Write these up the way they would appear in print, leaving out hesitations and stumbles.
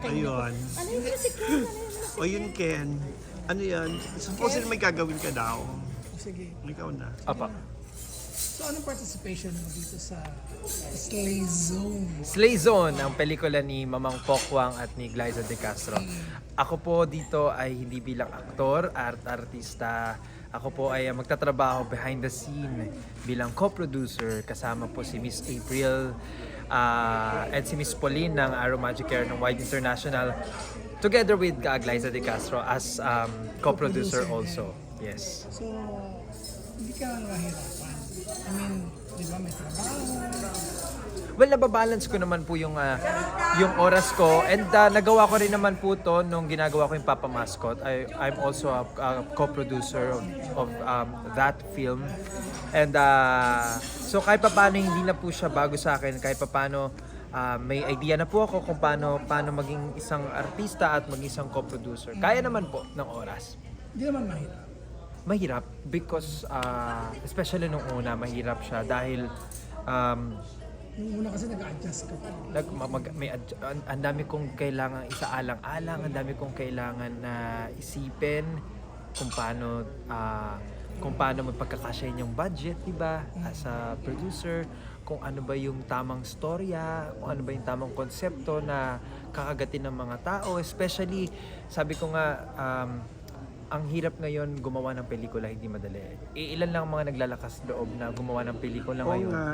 Ayun. Ano yung si Ken? Ano yung si O yun, Ken. Ano yan? Supposedly may gagawin ka daw. Sige. Ikaw na. Apa. So, anong participation mo dito sa Slay Zone? Slay Zone, ang pelikula ni Mamang Pokwang at ni Glyza De Castro. Ako po dito ay hindi bilang aktor, artista. Ako po ay magtatrabaho behind the scene bilang co-producer. Kasama po si Miss April at si Miss Pauline ng Arrow Magic Care ng Wide International. Together with Glyza De Castro as co-producer also. Yes. So, hindi ka nahihirapan. I mean, di ba may trabaho? Well, nababalance ko naman po yung oras ko and nagawa ko rin naman po to nung ginagawa ko yung Papa Mascot. I'm also a co-producer of that film. And so kahit paano hindi na po siya bago sa akin, kahit paano may idea na po ako kung paano maging isang artista at maging isang co-producer. Kaya naman po ng oras. Hindi naman mahirap. Mahirap because especially nung una mahirap siya dahil Yung una kasi nag-adjust ka pa. ang dami kong kailangan isaalang-alang, ang dami kong kailangan na isipin kung paano magpagkakasya yung budget, di ba? As a producer, kung ano ba yung tamang storya, kung ano ba yung tamang konsepto na kakagatin ng mga tao, especially sabi ko nga ang hirap ngayon gumawa ng pelikula, hindi madali. Ilan lang mga naglalakas loob na gumawa ng pelikula Oo ngayon. nga.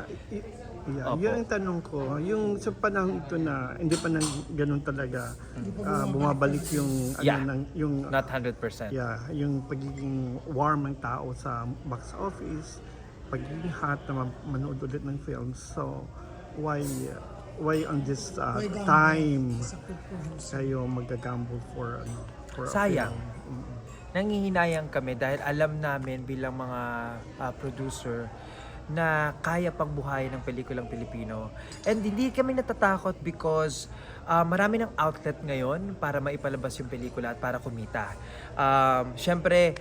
Opo. Yun ang tanong ko. Yung sa panahon ito na hindi pa nang ganun talaga bumabalik yung Yeah. yung Not 100%. yung pagiging warm ng tao sa box office, pagiging hot na manood ulit ng films. So why on this Why gamble time sa producer? kayo magagamble for a Sayang. film? Nangihinayang kami dahil alam namin bilang mga producer na kaya pagbuhayin ng pelikulang Pilipino. And hindi kami natatakot because marami ng outlet ngayon para maipalabas yung pelikula at para kumita. Siyempre,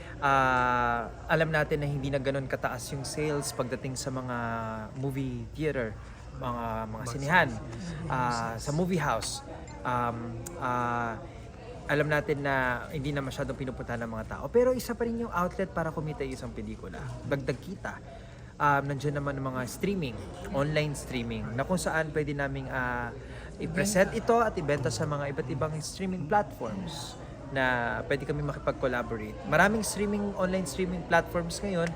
alam natin na hindi na ganun kataas yung sales pagdating sa mga movie theater, mga sinihan, sa movie house. Alam natin na hindi na masyadong pinupuntahan ng mga tao. Pero isa pa rin yung outlet para kumita yung isang pelikula. Dagdag kita. Nandiyan naman ang mga streaming, online streaming, na kung saan pwede naming i-present ito at ibenta sa mga iba't ibang streaming platforms na pwede kami makipag-collaborate. Maraming online streaming platforms ngayon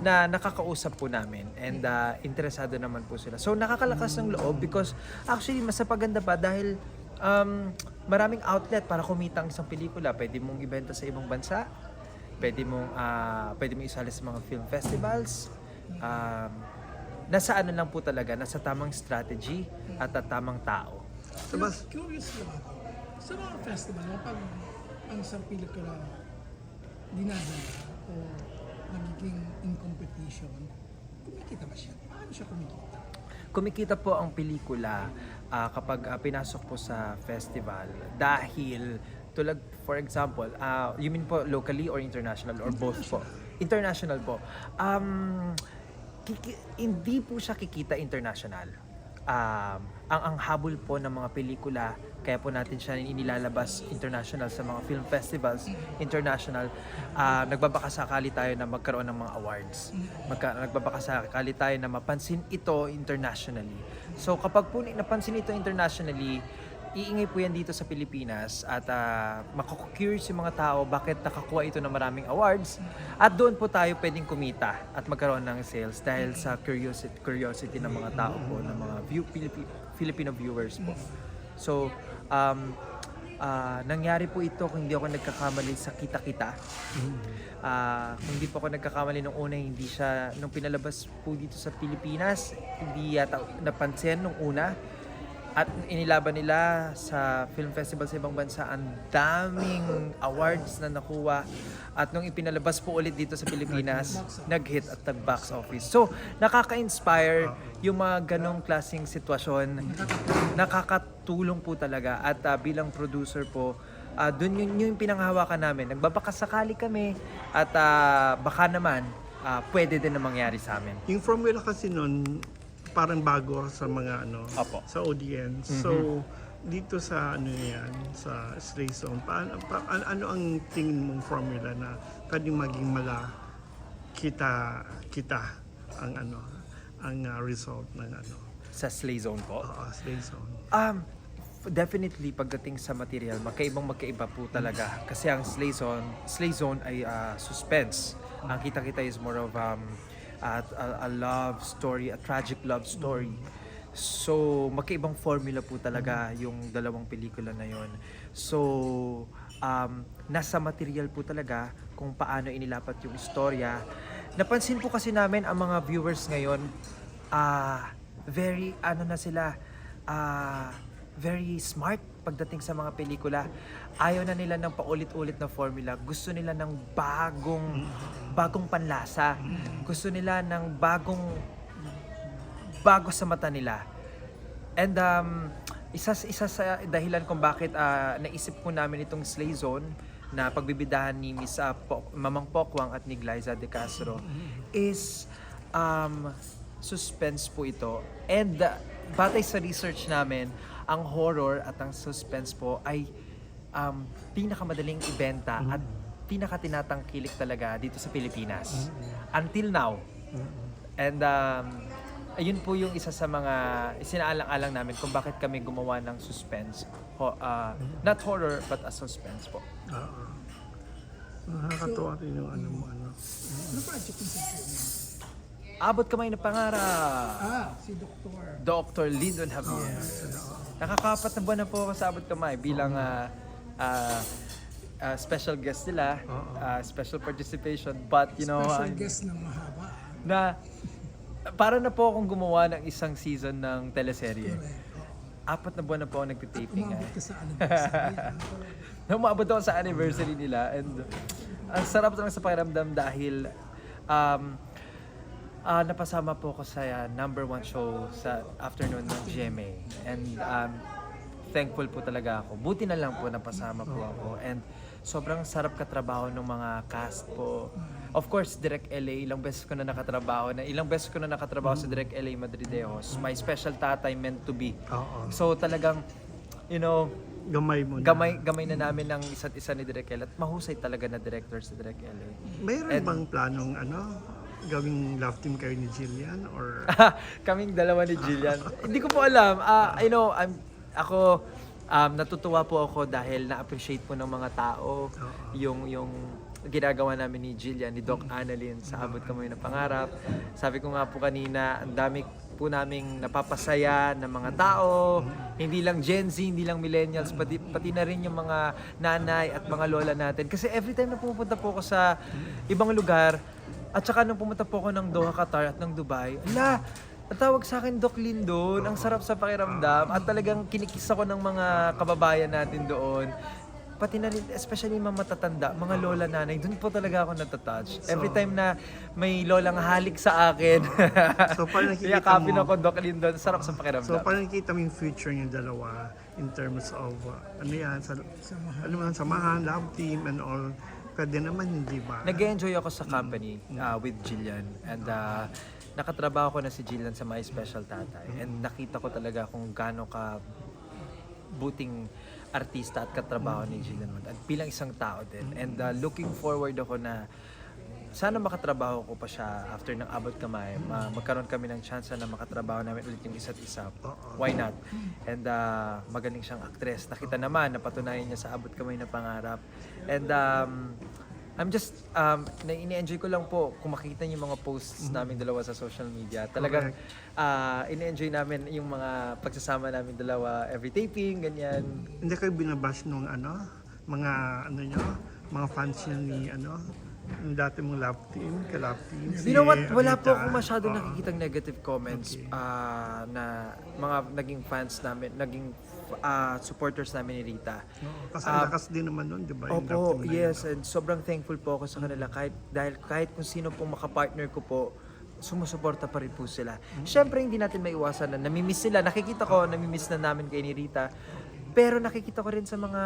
na nakakausap po namin and interesado naman po sila. So nakakalakas ng loob because actually mas napaganda pa dahil maraming outlet para kumita ang isang pelikula. Pwede mong ibenta sa ibang bansa, pwede mong isali sa mga film festivals. Nasa ano lang po talaga, nasa tamang strategy at tamang tao. So, Curious lang ako. Sa mga festival, kapag ang isang pelikula dinadala o nagiging in competition, kumikita ba siya? Paano siya kumikita? Kumikita po ang pelikula kapag pinasok po sa festival dahil tulad, for example, you mean po locally or international or both po? International po. Hindi po siya kikita international. Ang habol po ng mga pelikula, kaya po natin siya inilalabas international sa mga film festivals, international, nagbabakasakali tayo na magkaroon ng mga awards. Nagbabakasakali tayo na mapansin ito internationally. So kapag po napansin ito internationally, iingay po yan dito sa Pilipinas at makakurious yung mga tao bakit nakakuha ito ng maraming awards at doon po tayo pwedeng kumita at magkaroon ng sales dahil sa curiosity ng mga tao po, ng mga Filipino viewers po. So, nangyari po ito kung hindi ako nagkakamali sa Kita-Kita. Kung hindi po ako nagkakamali nung una, nung pinalabas po dito sa Pilipinas, hindi yata napansin nung una. At inilaban nila sa film festival sa ibang bansa, ang daming awards na nakuha. At nung ipinalabas po ulit dito sa Pilipinas, nag-hit at nag-box office. So, nakaka-inspire yung mga ganong klaseng sitwasyon. Nakakatulong po talaga. At bilang producer po, dun yung pinanghahawakan namin. Nagbabakasakali kami at baka naman pwede din na mangyari sa amin. Yung formula kasi nun, parang bago sa mga Opo. sa audience. So dito sa ano yan, sa Slay Zone, ano ang tingin mong formula na pwedeng maging kita ang result ng Sa Slay Zone po. Slay Zone? Definitely pagdating sa material, magkaiba po talaga. Kasi ang Slay Zone ay suspense. Ang kita-kita is more of a love story, a tragic love story. So, magkaibang formula po talaga yung dalawang pelikula na yon. So, nasa material po talaga kung paano inilapat yung istorya. Napansin po kasi namin ang mga viewers ngayon, very very smart pagdating sa mga pelikula. Ayaw na nila ng paulit-ulit na formula. Gusto nila ng bagong panlasa. Gusto nila ng bago sa mata nila. And isa sa dahilan kung bakit naisip ko namin itong Slay Zone na pagbibidahan ni Miss Mamang Pokwang at ni Glyza De Castro is suspense po ito. And batay sa research namin, ang horror at ang suspense po ay pinakamadaling ibenta at pinakatinatangkilik talaga dito sa Pilipinas. Until now. And ayun po yung isa sa mga isinaalang-alang namin kung bakit kami gumawa ng suspense. Not horror, but a suspense po. Nakakatuwa rin yung ano. Ano project mo sa Abot kamay na pangarap. Si Dr. Dr. Lyndon Javier. Nakakapat na buwan na po ako sa Abot Kamay bilang special guest nila, special participation, but you know, Special guest ng mahaba. na para na po akong gumawa ng isang season ng teleserye. Correct. 4 na buwan na po ako nagtitaping. Umabot ka sa anniversary. Umabot ako sa anniversary nila and ang sarap lang sa pakiramdam dahil napasama po ako sa number 1 show sa afternoon ng GMA and thankful po talaga ako. Buti na lang po napasama po ako and sobrang sarap katrabaho ng mga cast po. Of course, Direk LA, ilang beses ko na nakatrabaho sa Direk LA Madridejos. My special tatay meant to be. So talagang, you know, Gamay mo na. gamay na namin ng isa't isa ni Direk LA at mahusay talaga na director sa Direk LA. Mayroon bang planong gawing love team kayo ni Jillian or Kaming dalawa ni Jillian. Hindi ko po alam. Natutuwa po ako dahil na-appreciate po ng mga tao yung ginagawa namin ni Jillian, ni Doc Annalyn sa Abot Kamay na Pangarap. Sabi ko nga po kanina, ang dami po naming napapasaya ng mga tao, hindi lang Gen Z, hindi lang millennials, pati na rin yung mga nanay at mga lola natin. Kasi every time na pumupunta po ako sa ibang lugar, at saka nung pumunta po ako ng Doha, Qatar at ng Dubai, ang tawag sa akin Doc Lyndon, ang sarap sa pakiramdam at talagang kinikis ako ng mga kababayan natin doon. Pati na rin, especially mga matatanda, mga lola, nanay, doon po talaga ako natatouch. Every time na may lolang halik sa akin, So, parang nakikita yakapin mo- ako Doc Lyndon, sarap sa pakiramdam. So parang nakita mo yung future yung dalawa in terms of samahan, love team and all. Pwede naman, hindi ba? Nag-enjoy ako sa company with Jillian and nakatrabaho ko na si Jillian sa My Special Tatay and nakita ko talaga kung gaano ka buting artista at katrabaho ni Jillian at bilang isang tao din and looking forward ako na sana makatrabaho ko pa siya after ng Abot Kamay, magkaroon kami ng chance na makatrabaho namin ulit yung isa't isa. Why not? And magaling siyang actress. Nakita naman, napatunayan niya sa Abot Kamay na Pangarap. And I'm just, ini-enjoy ko lang po kung makikita niyo yung mga posts namin dalawa sa social media. Talagang ini-enjoy namin yung mga pagsasama namin dalawa, every taping, ganyan. Hindi kayo binabash nung mga fans niya ni yung dati mong love team, ka-love team. You know what? Wala po Anita. akong masyadong nakikitang negative comments na mga naging fans namin, naging supporters namin ni Rita. Kasi ang lakas din naman nun, di ba? yung love Opo, team na yes, and sobrang thankful po ako sa kanila kahit kung sino pong makapartner ko po, sumusuporta pa rin po sila. Siyempre, hindi natin maiwasan na namimiss sila. Nakikita ko, namimiss na namin kay ni Rita. Pero nakikita ko rin sa mga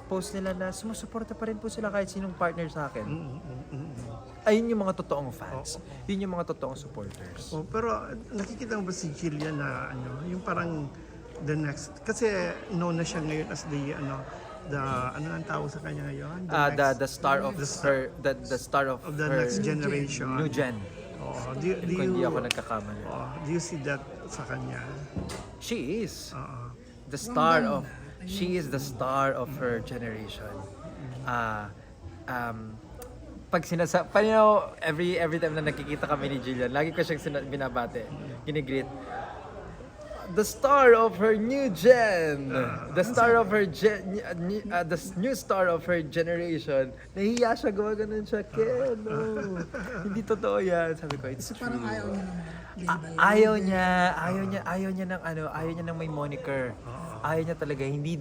post nila na sumusuporta pa rin po sila kahit sinong partner sa akin. Ayun yung mga totoong fans. Yun yung mga totoong supporters. Pero nakikita mo ba si Jillian na yung parang the next, kasi known na siya ngayon as the ano ang tawag sa kanya ngayon? The star of her, the star of the her next generation. new gen. Oh, Kung hindi ako nagkakamali. do you see that sa kanya? She is Oo. the star of, she is the star of her generation. Pag every time na nakikita kami ni Jillian, lagi ko siyang binabate, ginigreet. The star of her new gen, the star of her the new star of her generation. Nahiya siya, gawa ganun siya. Ken, no. Hindi totoo yan. Sabi ko, it's Kasi true. parang ayaw niya ng label. Ayaw niya ng ayaw niya ng may moniker. Ayaw niya talaga, hindi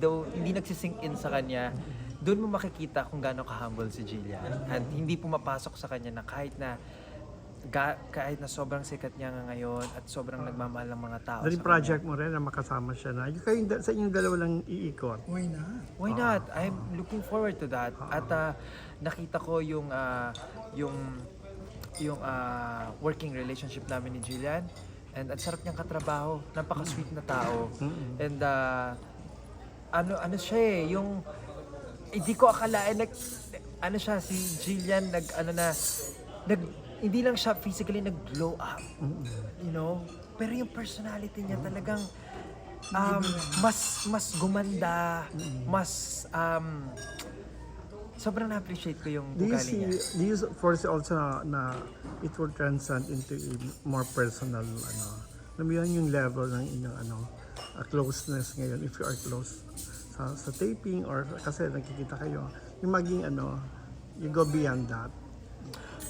nagsisink in sa kanya. Doon mo makikita kung gaano ka-humble si Jillian. At hindi pumapasok sa kanya na kahit na sobrang sikat niya ngayon at sobrang nagmamahal ng mga tao. Dali sa project mo rin na makasama siya na. Sa inyong dalawa lang iikot. Why not? Why not? I'm looking forward to that. At nakita ko yung working relationship namin ni Jillian. And ang sarap niyang katrabaho. Napaka-sweet na tao. And ano siya yung hindi ko akalain si Jillian hindi lang siya physically nag-glow up. You know? Pero yung personality niya talagang mas gumanda, mas sobrang na-appreciate ko yung ugali niya. Do you foresee also na it will transcend into a more personal alam mo yun, yung level ng inyong closeness ngayon, if you are close sa taping or kasi nakikita kayo, yung maging you go beyond that.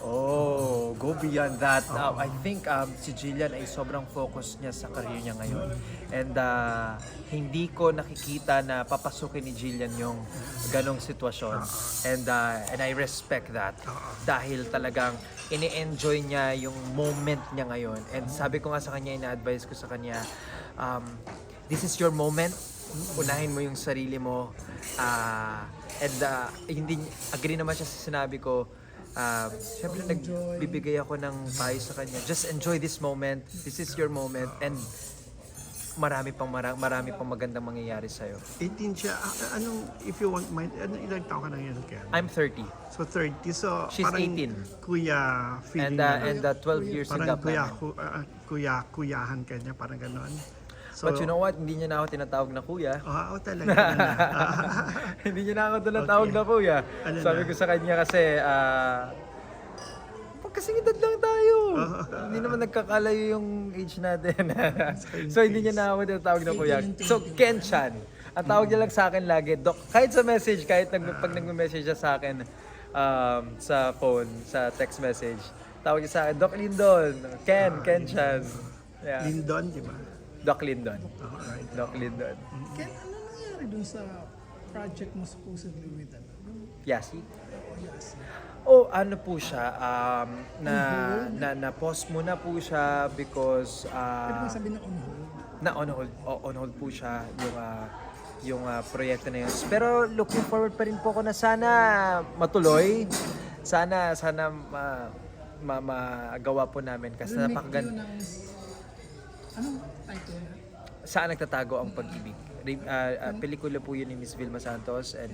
Oh, go beyond that. I think si Jillian ay sobrang focus niya sa career niya ngayon. And hindi ko nakikita na papasukin ni Jillian yung ganong sitwasyon. And I respect that. Dahil talagang ini-enjoy niya yung moment niya ngayon. And sabi ko nga sa kanya, ina-advise ko sa kanya, this is your moment. Unahin mo yung sarili mo. Hindi agree naman siya sa sinabi ko. Siyempre nagbibigay ako ng payo sa kanya. Just enjoy this moment. This is your moment. And marami pang magandang mangyayari sa'yo. 18 siya. If you want mind, ilang taon ka na ngayon, Ken? I'm 30. So 30. So She's parang 18. kuya feeling And 12 years in parang Japan. kuyahan ka niya, parang gano'n. So, But you know what? Hindi niya na ako tinatawag na kuya. talaga. Hindi niya na ako tinatawag na kuya. Ano Sabi na? ko sa kanya kasi, pagkasing edad lang tayo. Hindi naman nagkakalayo yung age natin. So hindi niya na ako tinatawag na kuya. So Ken-chan. Ang tawag niya lang sa akin lagi, Doc. Kahit sa message, pag nagme-message siya sa akin sa phone, sa text message, tawag niya sa akin, Doc Lindon. Ken-chan. Yeah. Lindon, di ba? Doc Lindon. Alright. Doc Lindon. Ken, ano nangyari dun sa project mo supposedly with Yasi? Yes. Ano po siya, na-pause muna po siya because Pwede bang sabihin na on hold? on hold po siya yung proyekto na yun. Pero looking forward pa rin po ako na sana matuloy. Sana magawa po namin kasi napakaganda. Anong title? Saan nagtatago ang pag-ibig? Pelikula po yun ni Miss Vilma Santos and